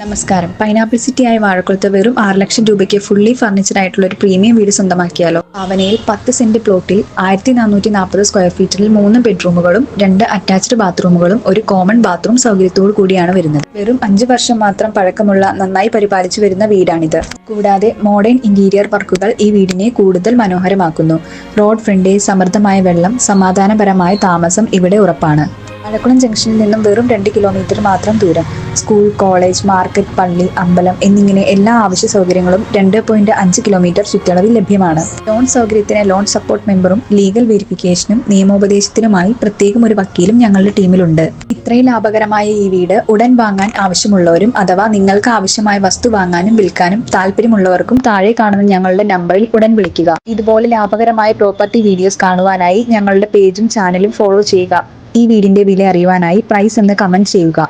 നമസ്കാരം. പൈനാപ്പിൾ സിറ്റിയായ വാഴക്കുളത്ത് വെറും 6 ലക്ഷം രൂപയ്ക്ക് ഫുള്ളി ഫർണിച്ചർ ആയിട്ടുള്ള ഒരു പ്രീമിയം വീട് സ്വന്തമാക്കിയാലോ? ആവനയിൽ 10 സെന്റ് പ്ലോട്ടിൽ 1440 സ്ക്വയർ ഫീറ്റിൽ 3 ബെഡ്റൂമുകളും 2 അറ്റാച്ച്ഡ് ബാത്റൂമുകളും ഒരു കോമൺ ബാത്റൂം സൗകര്യത്തോടു കൂടിയാണ് വരുന്നത്. വെറും 5 വർഷം മാത്രം പഴക്കമുള്ള നന്നായി പരിപാലിച്ചു വരുന്ന വീടാണിത്. കൂടാതെ മോഡേൺ ഇന്റീരിയർ വർക്കുകൾ ഈ വീടിനെ കൂടുതൽ മനോഹരമാക്കുന്നു. റോഡ് ഫ്രണ്ടേജ്, സമൃദ്ധമായ വെള്ളം, സമാധാനപരമായ താമസം ഇവിടെ ഉറപ്പാണ്. വാഴക്കുളം ജംഗ്ഷനിൽ നിന്നും വെറും 2 കിലോമീറ്റർ മാത്രം ദൂരം. സ്കൂൾ, കോളേജ്, മാർക്കറ്റ്, പള്ളി, അമ്പലം എന്നിങ്ങനെ എല്ലാ ആവശ്യ സൗകര്യങ്ങളും 2.5 കിലോമീറ്റർ ചുറ്റളവിൽ ലഭ്യമാണ്. ലോൺ സൗകര്യത്തിന് ലോൺ സപ്പോർട്ട് മെമ്പറും ലീഗൽ വെരിഫിക്കേഷനും നിയമോപദേശത്തിനുമായി പ്രത്യേകം ഒരു വക്കീലും ഞങ്ങളുടെ ടീമിലുണ്ട്. ഇത്രയും ലാഭകരമായ ഈ വീട് ഉടൻ വാങ്ങാൻ ആവശ്യമുള്ളവരും അഥവാ നിങ്ങൾക്ക് ആവശ്യമായ വസ്തു വാങ്ങാനും വിൽക്കാനും താല്പര്യമുള്ളവർക്കും താഴെ കാണുന്ന ഞങ്ങളുടെ നമ്പറിൽ ഉടൻ വിളിക്കുക. ഇതുപോലെ ലാഭകരമായ പ്രോപ്പർട്ടി വീഡിയോസ് കാണുവാനായി ഞങ്ങളുടെ പേജും ചാനലും ഫോളോ ചെയ്യുക. ഈ വീടിന്റെ വില അറിയുവാനായി പ്രൈസ് എന്ന് കമന്റ് ചെയ്യുക.